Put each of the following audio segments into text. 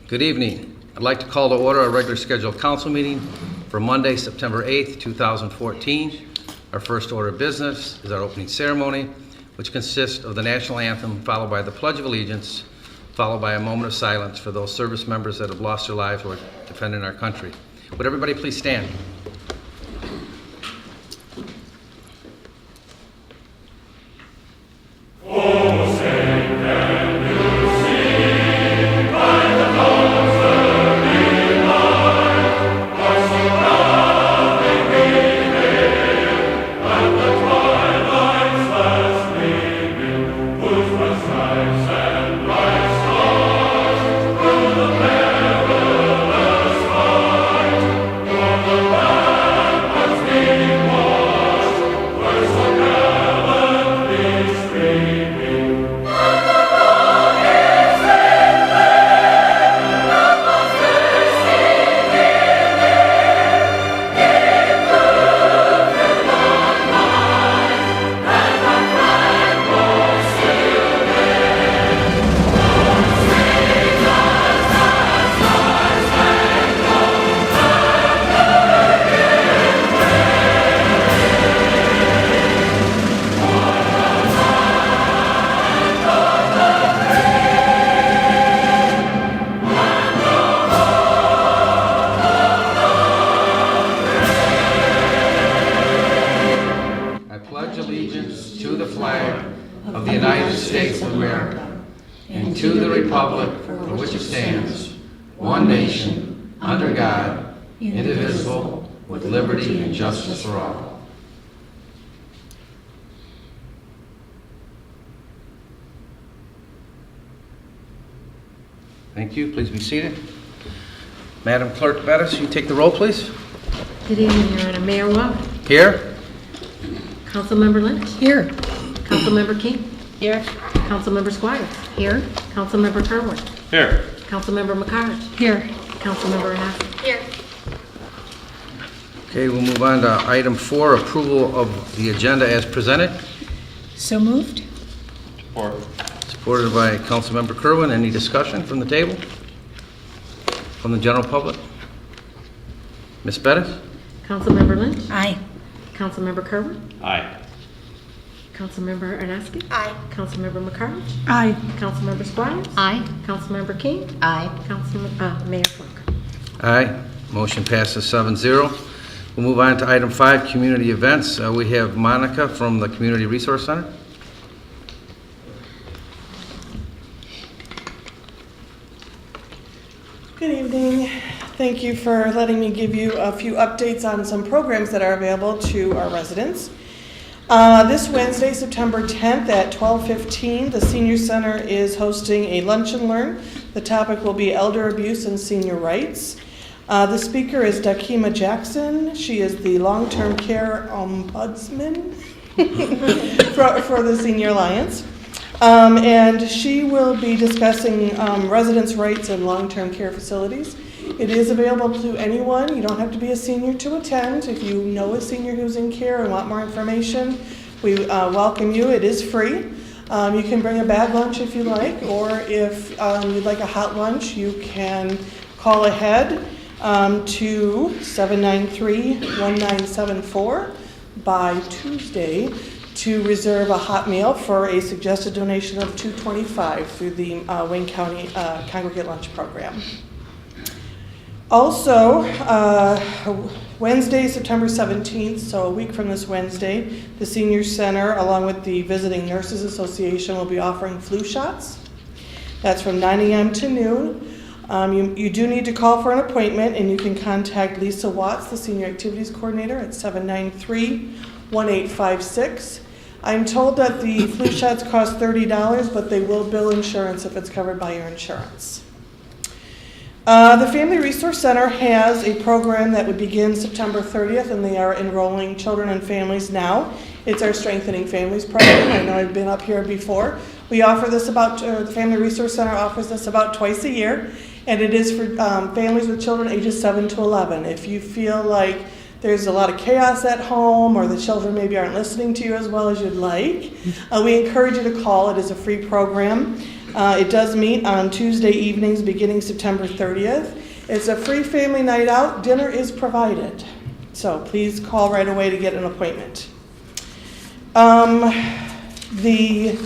Good evening. I'd like to call to order our regular scheduled council meeting for Monday, September 8th, 2014. Our first order of business is our opening ceremony, which consists of the national anthem followed by the Pledge of Allegiance, followed by a moment of silence for those service members that have lost their lives while defending our country. Would everybody please stand? Thank you. Please be seated. Madam Clerk Bettis, you take the roll, please. Good evening, Your Honor. Mayor Watt. Here. Councilmember Lynch. Here. Councilmember King. Here. Councilmember Squires. Here. Councilmember Kerwin. Here. Councilmember McCarthy. Here. Councilmember Anasi. Here. Okay, we'll move on to item 4, approval of the agenda as presented. So moved. Support. Supported by Councilmember Kerwin. Any discussion from the table? From the general public? Ms. Bettis? Councilmember Lynch. Aye. Councilmember Kerwin. Aye. Councilmember Anasi. Aye. Councilmember McCarthy. Aye. Councilmember Squires. Aye. Councilmember King. Aye. Mayor Plunk. Aye. Motion passes 7-0. We'll move on to item 5, community events. We have Monica from the Community Resource Center. Good evening. Thank you for letting me give you a few updates on some programs that are available to our residents. This Wednesday, September 10th at 12:15, the Senior Center is hosting a lunch and learn. The topic will be elder abuse and senior rights. The speaker is Dakima Jackson. She is the long-term care ombudsman for the Senior Alliance. And she will be discussing residents' rights in long-term care facilities. It is available to anyone. You don't have to be a senior to attend. If you know a senior who's in care and want more information, we welcome you. It is free. You can bring a bag lunch if you like, or if you'd like a hot lunch, you can call ahead to 793-1974 by Tuesday to reserve a hot meal for a suggested donation of $225 through the Wayne County Congregate Lunch Program. Also, Wednesday, September 17th, so a week from this Wednesday, the Senior Center, along with the Visiting Nurses Association, will be offering flu shots. That's from 9 a.m. to noon. You do need to call for an appointment, and you can contact Lisa Watts, the Senior Activities Coordinator, at 793-1856. I'm told that the flu shots cost $30, but they will bill insurance if it's covered by your insurance. The Family Resource Center has a program that would begin September 30th, and they are enrolling children and families now. It's our Strengthening Families program. I know I've been up here before. We offer this the Family Resource Center offers this about twice a year, and it is for families with children ages 7 to 11. If you feel like there's a lot of chaos at home, or the children maybe aren't listening to you as well as you'd like, we encourage you to call. It is a free program. It does meet on Tuesday evenings beginning September 30th. It's a free family night out. Dinner is provided. So please call right away to get an appointment. The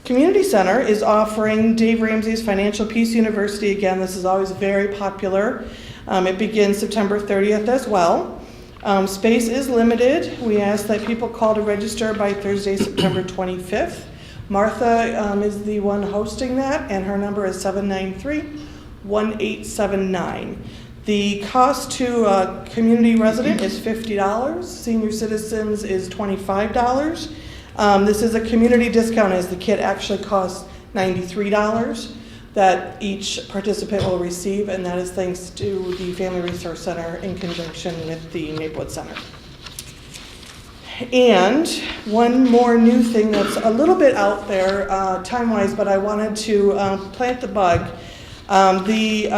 Community Center is offering Dave Ramsey's Financial Peace University. Again, this is always very popular. It begins September 30th as well. Space is limited. We ask that people call to register by Thursday, September 25th. Martha is the one hosting that, and her number is 793-1879. The cost to a community resident is $50. Senior citizens is $25. This is a community discount as the kit actually costs $93 that each participant will receive, and that is thanks to the Family Resource Center in conjunction with the Maplewood Center. And one more new thing that's a little bit out there time-wise, but I wanted to plant the bug. The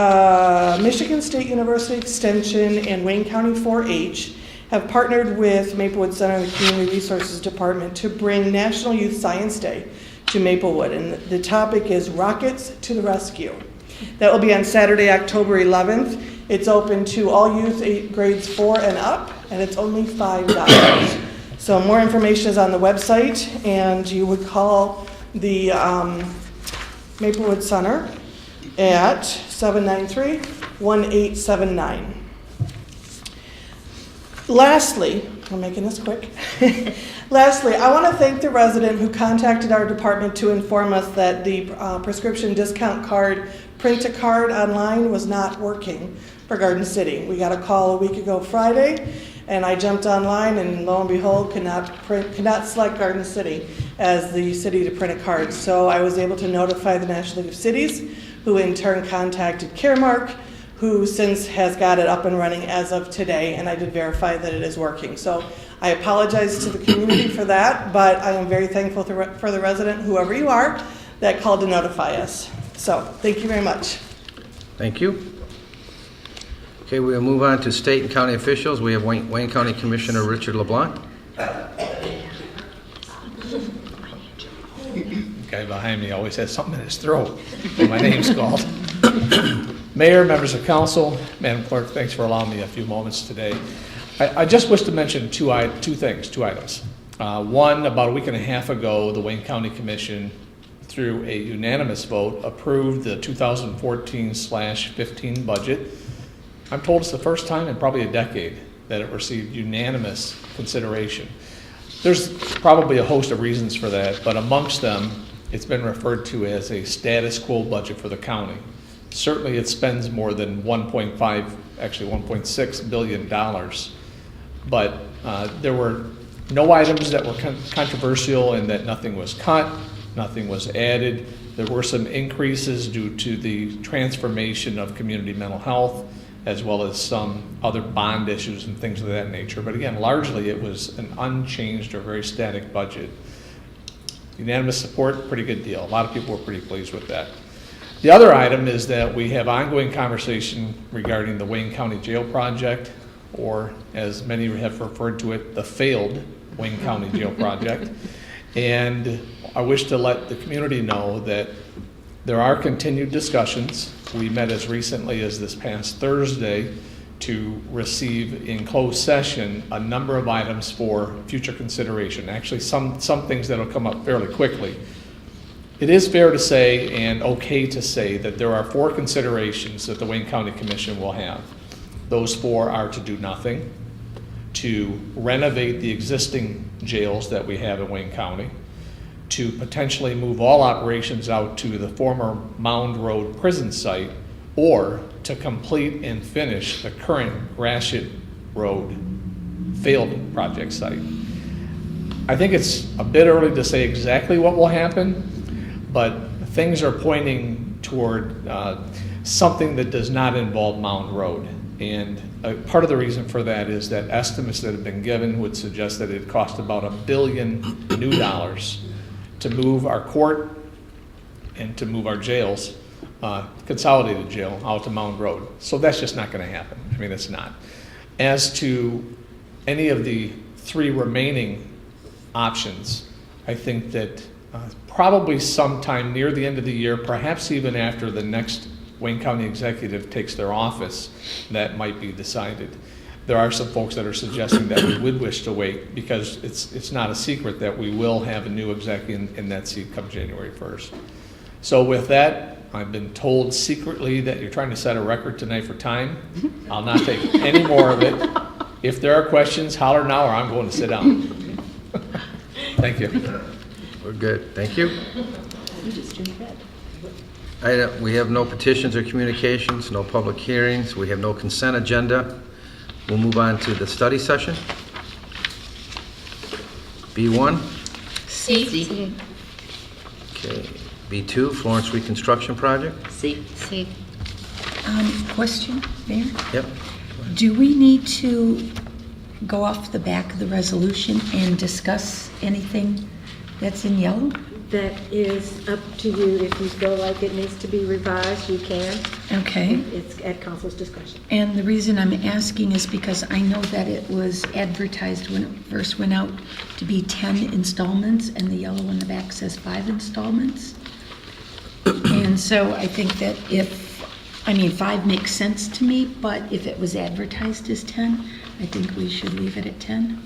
Michigan State University Extension and Wayne County 4-H have partnered with Maplewood Center and the Community Resources Department to bring National Youth Science Day to Maplewood, and the topic is Rockets to the Rescue. That will be on Saturday, October 11th. It's open to all youth grades 4 and up, and it's only $5. So more information is on the website, and you would call the Maplewood Center at 793-1879. Lastly, I'm making this quick. Lastly, I want to thank the resident who contacted our department to inform us that the prescription discount card, print-a-card online was not working for Garden City. We got a call a week ago Friday, and I jumped online, and lo and behold, could not select Garden City as the city to print a card. So I was able to notify the National League of Cities, who in turn contacted Caremark, who since has got it up and running as of today, and I did verify that it is working. So I apologize to the community for that, but I am very thankful for the resident, whoever you are, that called to notify us. So thank you very much. Thank you. Okay, we'll move on to state and county officials. We have Wayne County Commissioner Richard LeBlanc. The guy behind me always has something in his throat when my name's called. Mayor, members of council, Madam Clerk, thanks for allowing me a few moments today. I just wish to mention two items. One, about a week and a half ago, the Wayne County Commission, through a unanimous vote, approved the 2014/15 budget. I'm told it's the first time in probably a decade that it received unanimous consideration. There's probably a host of reasons for that, but amongst them, it's been referred to as a status quo budget for the county. Certainly it spends more than $1.6 billion, but there were no items that were controversial in that nothing was cut, nothing was added. There were some increases due to the transformation of community mental health, as well as some other bond issues and things of that nature. But again, largely it was an unchanged or very static budget. Unanimous support, pretty good deal. A lot of people were pretty pleased with that. The other item is that we have ongoing conversation regarding the Wayne County Jail Project, or as many have referred to it, the failed Wayne County Jail Project. And I wish to let the community know that there are continued discussions. We met as recently as this past Thursday to receive in closed session a number of items for future consideration. Actually, some things that will come up fairly quickly. It is fair to say and okay to say that there are 4 considerations that the Wayne County Commission will have. Those 4 are to do nothing, to renovate the existing jails that we have in Wayne County, to potentially move all operations out to the former Mound Road prison site, or to complete and finish the current Gratiot Road failed project site. I think it's a bit early to say exactly what will happen, but things are pointing toward something that does not involve Mound Road. And part of the reason for that is that estimates that have been given would suggest that it cost about $1 billion new dollars to move our court and to move our jails, consolidated jail, out to Mound Road. So that's just not going to happen. I mean, it's not. As to any of the 3 remaining options, I think that probably sometime near the end of the year, perhaps even after the next Wayne County executive takes their office, that might be decided. There are some folks that are suggesting that we would wish to wait because it's not a secret that we will have a new exec in that seat come January 1st. So with that, I've been told secretly that you're trying to set a record tonight for time. I'll not take any more of it. If there are questions, holler now or I'm going to sit down. Thank you. We're good. Thank you. We have no petitions or communications, no public hearings. We have no consent agenda. We'll move on to the study session. B1. C. Okay. B2, Florence Reconstruction Project. C. Question, Mayor? Yep. Do we need to go off the back of the resolution and discuss anything that's in yellow? That is up to you. If you feel like it needs to be revised, you can. Okay. It's at council's discretion. And the reason I'm asking is because I know that it was advertised when it first went out to be 10 installments, and the yellow in the back says 5 installments. And so I think that 5 makes sense to me, but if it was advertised as 10, I think we should leave it at 10.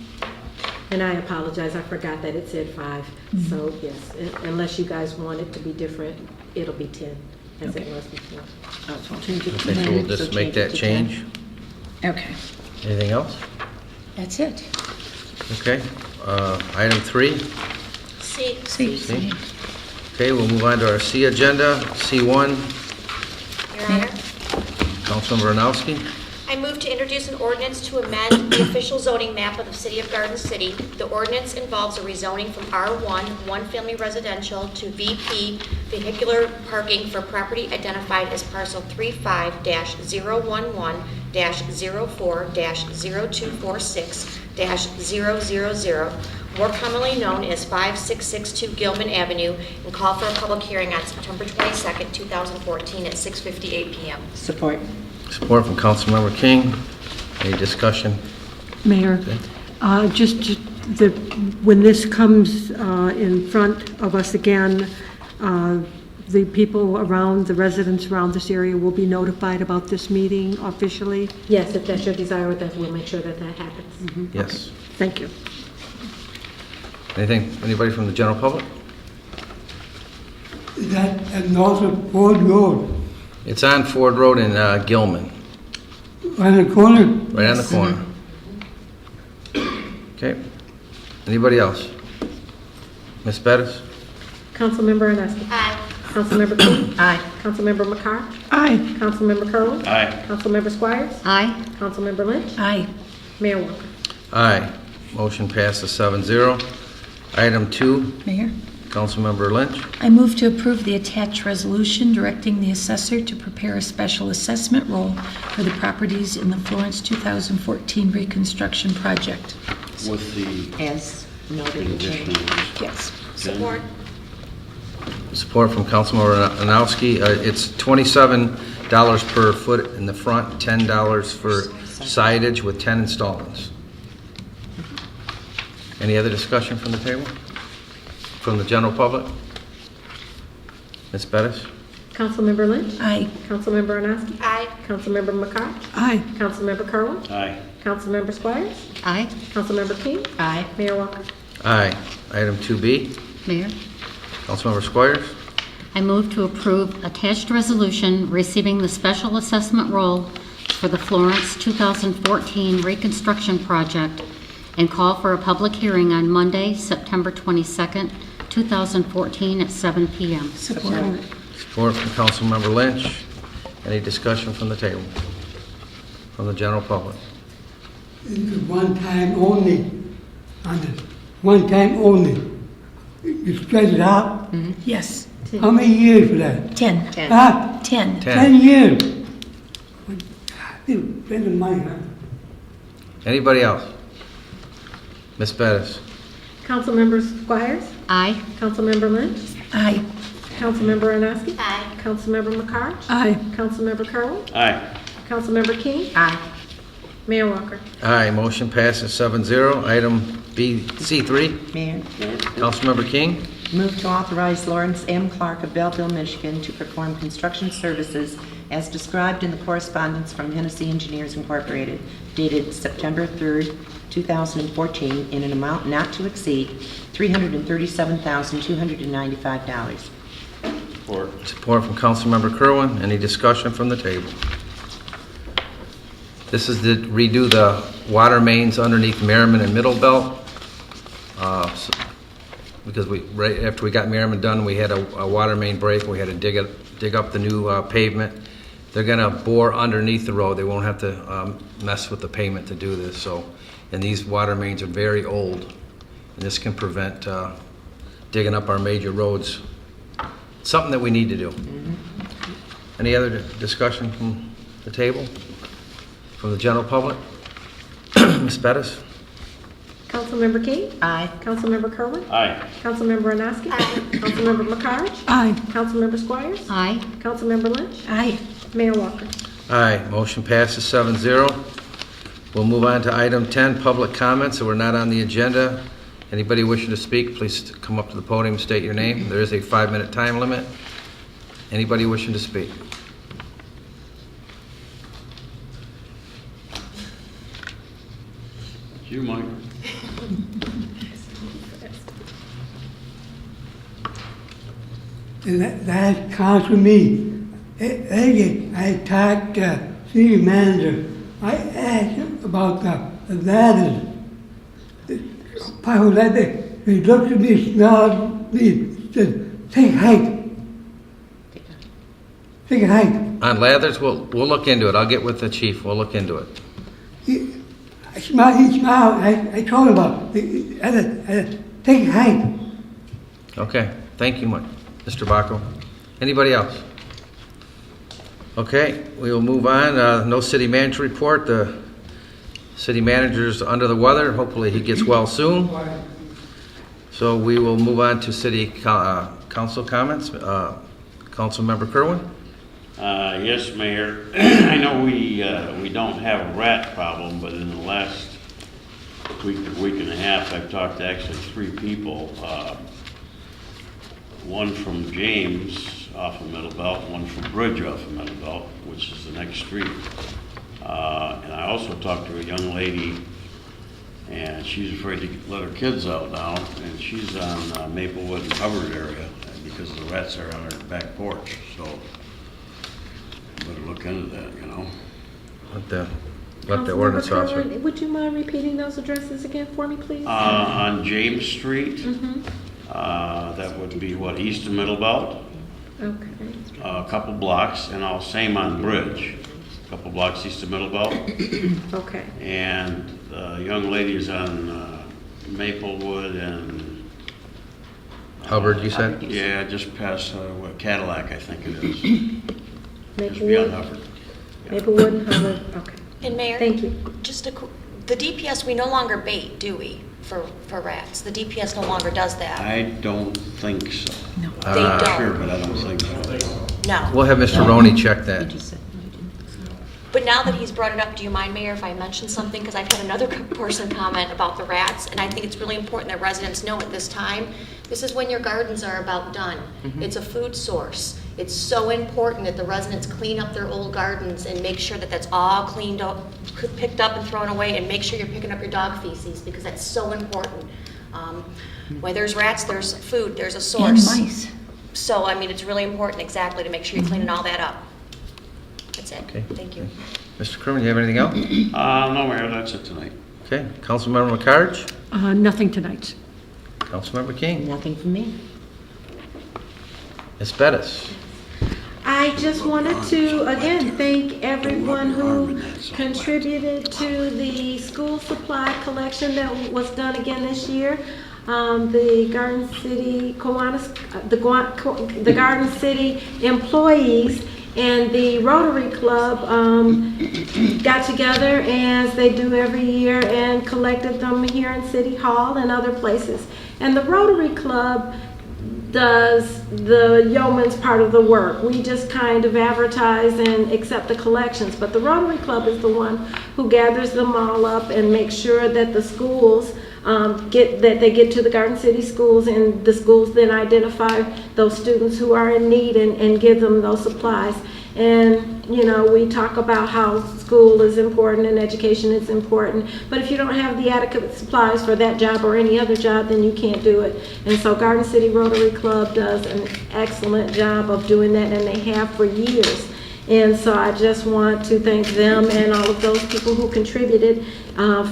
And I apologize, I forgot that it said 5. So yes, unless you guys want it to be different, it'll be 10, as it was before. I think we'll just make that change. Okay, Anything else? that's it. Okay. Item 3. C. See. Okay, we'll move on to our C agenda. C1, Your Honor, Councilmember Ranowski. I move to introduce an ordinance to amend the official zoning map of the City of Garden City. The ordinance involves a rezoning from R1, one-family residential, to VP, vehicular parking for property identified as parcel 35-011-04-0246-000, more commonly known as 5662 Gilman Avenue, and call for a public hearing on September 22nd, 2014 at 6:58 p.m. Support. Support from Councilmember King. Any discussion? Mayor, when this comes in front of us again, the people around, the residents around this area will be notified about this meeting officially? Yes, if that's your desire, then we'll make sure that happens. Yes. Thank you. Anybody from the general public? Is that at North of Ford Road, It's on Ford Road in Gilman, right in the corner? right on the corner. Okay. Anybody else? Ms. Bettis? Councilmember Ionescu. Aye. Councilmember King. Aye. Councilmember McCarr. Aye. Councilmember Kerwin. Aye. Councilmember Squires. Aye. Councilmember Lynch. Aye. Mayor Walker. Aye. Motion passes 7-0. Item 2, Mayor? Councilmember Lynch. I move to approve the attached resolution directing the assessor to prepare a special assessment roll for the properties in the Florence 2014 reconstruction project. With the As noted. additional. Yes. Support. Support from Councilmember Ranowski. It's $27 per foot in the front, $10 for signage with 10 installments. Any other discussion from the table? From the general public? Ms. Bettis? Councilmember Lynch. Aye. Councilmember Ionescu. Aye. Councilmember McCarr. Aye. Councilmember Kerwin. Aye. Councilmember Squires. Aye. Councilmember King. Aye. Mayor Walker. Aye. Item 2B, Mayor, Councilmember Squires. I move to approve attached resolution receiving the special assessment roll for the Florence 2014 reconstruction project and call for a public hearing on Monday, September 22nd, 2014 at 7 p.m. Support. Support from Councilmember Lynch. Any discussion from the table? From the general public? It's one time only, on the, one time only. You spread it out, Yes. how many years for that? 10. 10. 10. 10 years. You spending money, huh? Anybody else? Ms. Bettis? Councilmember Squires. Aye. Councilmember Lynch. Aye. Councilmember Ionescu. Aye. Councilmember McCarr. Aye. Councilmember Kerwin. Aye. Councilmember King. Aye. Mayor Walker. Aye. Motion passes 7-0. Item C3, Mayor? Councilmember King. Move to authorize Lawrence M. Clark of Belleville, Michigan to perform construction services as described in the correspondence from Hennessy Engineers Incorporated dated September 3rd, 2014 in an amount not to exceed $337,295. Support from Councilmember Kerwin. Any discussion from the table? This is to redo the water mains underneath Merriman and Middle Belt. Because right after we got Merriman done, we had a water main break. We had to dig up the new pavement. They're going to bore underneath the road. They won't have to mess with the pavement to do this. And these water mains are very old, and this can prevent digging up our major roads. Something that we need to do. Any other discussion from the table? From the general public? Ms. Bettis? Councilmember King? Aye. Councilmember Kerwin? Aye. Councilmember Anoski? Councilmember McCarge? Aye. Councilmember Squires? Aye. Councilmember Lynch? Aye. Mayor Walker? Aye. Motion passes 7-0. We'll move on to item 10, public comments that were not on the agenda. Anybody wishing to speak, please come up to the podium and state your name. There is a 5-minute time limit. Anybody wishing to speak? You, Mike. That counts for me. I talked to city manager. I asked him about the ladders. People like that, he looked at me, smiled, me, said, take height. Take a height. On ladders, we'll look into it. I'll get with the chief. We'll look into it. He smiled. I told him about it. I said, take a height. Okay. Thank you, Mr. Baco. Anybody else? Okay, we will move on. No city manager report. The city manager's under the weather. Hopefully he gets well soon. So we will move on to city council comments. Councilmember Kerwin? Yes, Mayor. I know we don't have a rat problem, but in the last week and a half, I've talked to actually 3 people. One from James off of Middle Belt, one from Bridge off of Middle Belt, which is the next street. And I also talked to a young lady, and she's afraid to let her kids out now, and she's on Maplewood and Hubbard area because the rats are on her back porch. So better look into that, you know. Let the ordinance Councilmember officer. Kerwin, would you mind repeating those addresses again for me, please? On James Street, that would be east of Middle Belt. Okay. A couple blocks, and same on Bridge, a couple blocks east of Middle Belt. Okay. And the young lady is on Maplewood and... Hubbard, you said? Yeah, just past Cadillac, I think it is. Just Maplewood? beyond Hubbard. Yeah. Maplewood and Hubbard, okay. And Mayor? Thank you. Just the DPS, we no longer bait, do we, for rats? The DPS no longer does that. I don't think so. No. They I'm not don't. sure, but I don't think so. No. We'll have Mr. Roney check that. You just said you didn't think so. But now that he's brought it up, do you mind, Mayor, if I mention something? Because I've had another person comment about the rats, and I think it's really important that residents know at this time, this is when your gardens are about done. It's a food source. It's so important that the residents clean up their old gardens and make sure that that's all cleaned up, picked up and thrown away, and make sure you're picking up your dog feces, because that's so important. Where there's rats, there's food, there's a source. And mice. So, I mean, it's really important, exactly, to make sure you're cleaning all that up. That's it. Okay. Thank you. Mr. Kerwin, you have anything else? No, Mayor, that's it tonight. Okay. Councilmember McCarge? Nothing tonight. Councilmember King? Nothing from me. Ms. Bettis? I just wanted to, again, thank everyone who contributed to the school supply collection that was done again this year. The Garden City, the Garden City employees and the Rotary Club got together, as they do every year, and collected them here in City Hall and other places. And the Rotary Club does the yeoman's part of the work. We just kind of advertise and accept the collections, but the Rotary Club is the one who gathers them all up and makes sure that the schools they get to the Garden City schools, and the schools then identify those students who are in need and give them those supplies. And, you know, we talk about how school is important and education is important, but if you don't have the adequate supplies for that job or any other job, then you can't do it. And so Garden City Rotary Club does an excellent job of doing that, and they have for years. And so I just want to thank them and all of those people who contributed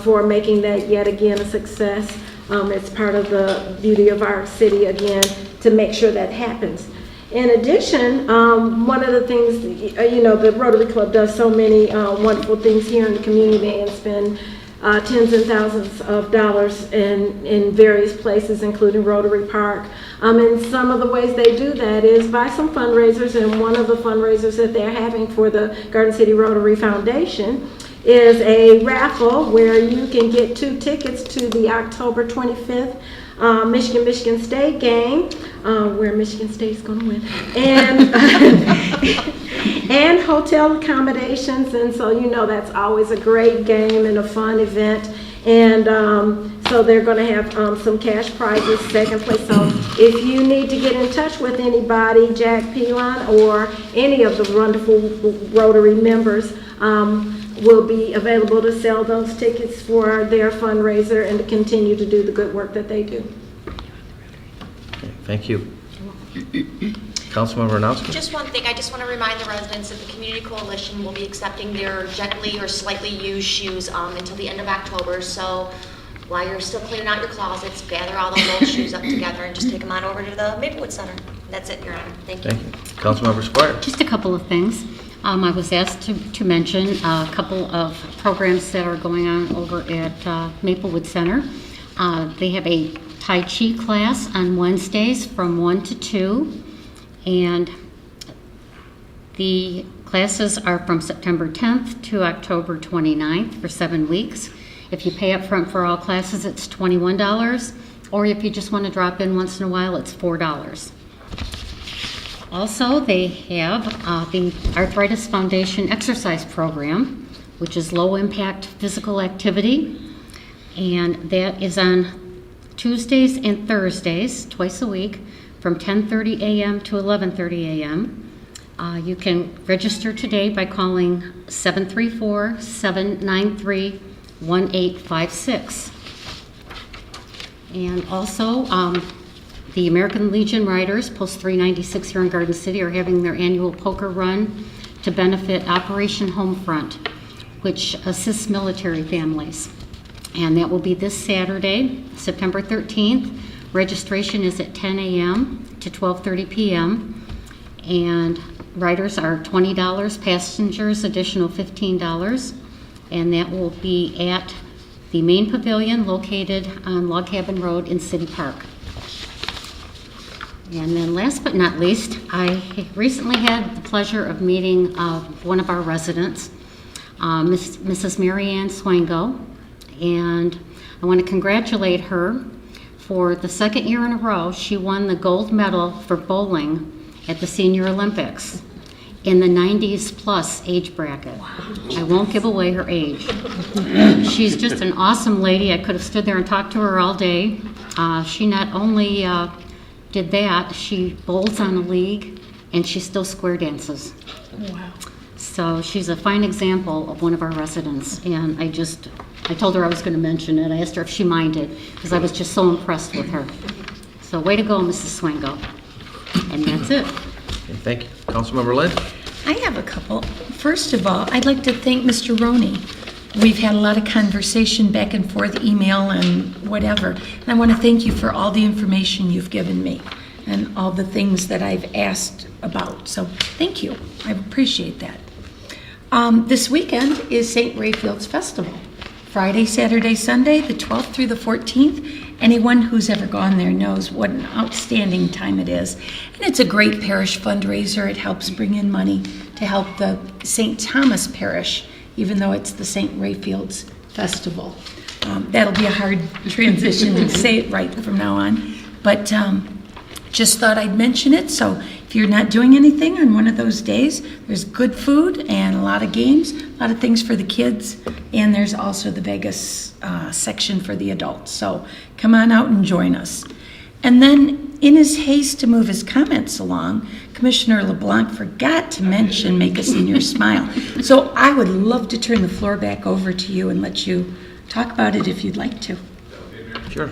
for making that yet again a success. It's part of the beauty of our city, again, to make sure that happens. In addition, one of the things, you know, the Rotary Club does so many wonderful things here in the community and spend tens and thousands of dollars in various places, including Rotary Park. And some of the ways they do that is by some fundraisers, and one of the fundraisers that they're having for the Garden City Rotary Foundation is a raffle where you can get 2 tickets to the October 25th Michigan State game, where Michigan State's going to win, and and hotel accommodations. And so, you know, that's always a great game and a fun event. And so they're going to have some cash prizes, second place. So if you need to get in touch with anybody, Jack Pelon or any of the wonderful Rotary members, will be available to sell those tickets for their fundraiser and to continue to do the good work that they do. Okay, thank you. Councilmember Renowski? Just one thing, I just want to remind the residents that the Community Coalition will be accepting their gently or slightly used shoes until the end of October. So while you're still cleaning out your closets, gather all those old shoes up together and just take them on over to the Maplewood Center. That's it, Your Honor. Thank you. Thank you. Councilmember Squire? Just a couple of things. I was asked to mention a couple of programs that are going on over at Maplewood Center. They have a Tai Chi class on Wednesdays from 1 to 2, and the classes are from September 10th to October 29th for 7 weeks. If you pay up front for all classes, it's $21, or if you just want to drop in once in a while, it's $4. Also, they have the Arthritis Foundation exercise program, which is low-impact physical activity, and that is on Tuesdays and Thursdays, twice a week, from 10:30 a.m. to 11:30 a.m. You can register today by calling 734-793-1856. And also, the American Legion Riders, Post 396 here in Garden City, are having their annual poker run to benefit Operation Homefront, which assists military families. And that will be this Saturday, September 13th. Registration is at 10 a.m. to 12:30 p.m. And riders are $20, passengers additional $15. And that will be at the main pavilion located on Log Cabin Road in City Park. And then last but not least, I recently had the pleasure of meeting one of our residents, Mrs. Mary Ann Swango, and I want to congratulate her. For the second year in a row, she won the gold medal for bowling at the Senior Olympics in the 90s plus age bracket. I won't give away her age. She's just an awesome lady. I could have stood there and talked to her all day. She not only did that, she bowls on a league, and she still square dances. Wow. So she's a fine example of one of our residents, and I told her I was going to mention it. I asked her if she minded, because I was just so impressed with her. So way to go, Mrs. Swango. And that's it. Okay, thank you. Councilmember Lynn? I have a couple. First of all, I'd like to thank Mr. Roney. We've had a lot of conversation back and forth, email and whatever. And I want to thank you for all the information you've given me and all the things that I've asked about. So thank you. I appreciate that. This weekend is St. Rayfield's Festival. Friday, Saturday, Sunday, the 12th through the 14th. Anyone who's ever gone there knows what an outstanding time it is. And it's a great parish fundraiser. It helps bring in money to help the St. Thomas Parish, even though it's the St. Rayfield's Festival. That'll be a hard transition to say it right from now on. But just thought I'd mention it. So if you're not doing anything on one of those days, there's good food and a lot of games, a lot of things for the kids, and there's also the Vegas section for the adults. So come on out and join us. And then, in his haste to move his comments along, Commissioner LeBlanc forgot to mention Make a Senior Smile. So I would love to turn the floor back over to you and let you talk about it if you'd like to. Sure.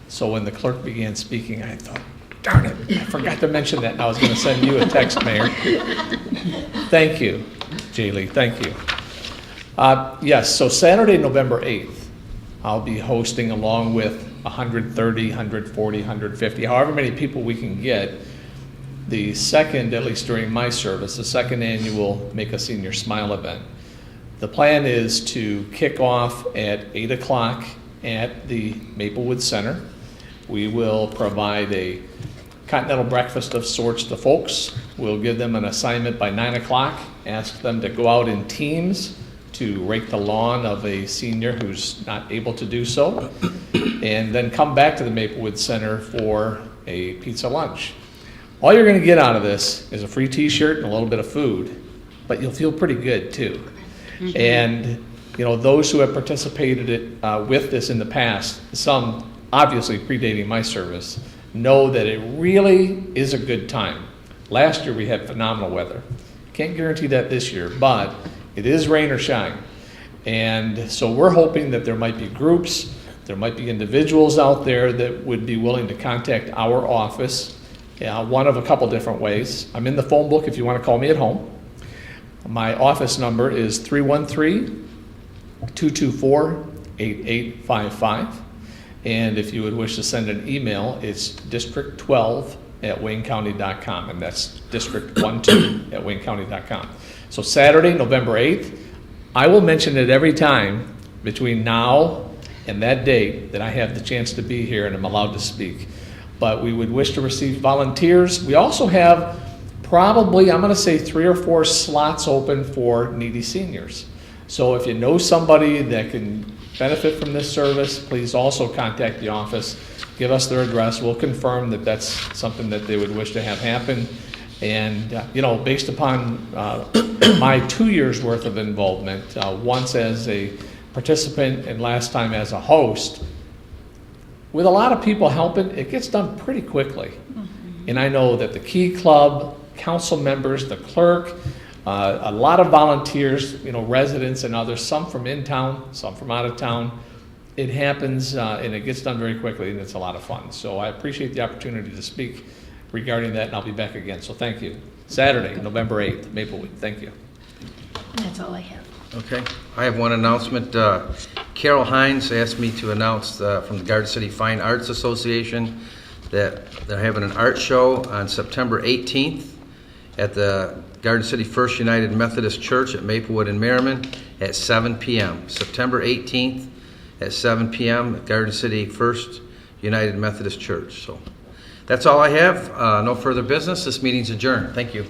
So when the clerk began speaking, I thought, darn it, I forgot to mention that, and I was going to send you a text, Mayor. Thank you, Jaylee, thank you. Yes, so Saturday, November 8th, I'll be hosting, along with 130, 140, 150, however many people we can get, the second, at least during my service, the second annual Make a Senior Smile event. The plan is to kick off at 8 o'clock at the Maplewood Center. We will provide a continental breakfast of sorts to folks. We'll give them an assignment by 9 o'clock, ask them to go out in teams to rake the lawn of a senior who's not able to do so, and then come back to the Maplewood Center for a pizza lunch. All you're going to get out of this is a free t-shirt and a little bit of food, but you'll feel pretty good too. And you know, those who have participated with this in the past, some obviously predating my service, know that it really is a good time. Last year we had phenomenal weather. Can't guarantee that this year, but it is rain or shine. And so we're hoping that there might be groups, there might be individuals out there that would be willing to contact our office, one of a couple different ways. I'm in the phone book if you want to call me at home. My office number is 313-224-8855. And if you would wish to send an email, it's district12@waynecounty.com, and that's district12@waynecounty.com. So Saturday, November 8th, I will mention it every time between now and that date that I have the chance to be here and I'm allowed to speak. But we would wish to receive volunteers. We also have probably, I'm going to say 3 or 4 slots open for needy seniors. So if you know somebody that can benefit from this service, please also contact the office, give us their address. We'll confirm that that's something that they would wish to have happen. And, you know, based upon my 2 years worth of involvement, once as a participant and last time as a host, with a lot of people helping, it gets done pretty quickly. And I know that the Key Club, council members, the clerk, a lot of volunteers, you know, residents and others, some from in town, some from out of town. It happens and it gets done very quickly, and it's a lot of fun. So I appreciate the opportunity to speak regarding that, and I'll be back again. So thank you. Saturday, November 8th, Maplewood. Thank you. That's all I have. Okay. I have one announcement. Carol Hines asked me to announce from the Garden City Fine Arts Association that they're having an art show on September 18th at the Garden City First United Methodist Church at Maplewood and Merriman at 7 p.m. September 18th at 7 p.m. at Garden City First United Methodist Church. So that's all I have. No further business. This meeting's adjourned. Thank you.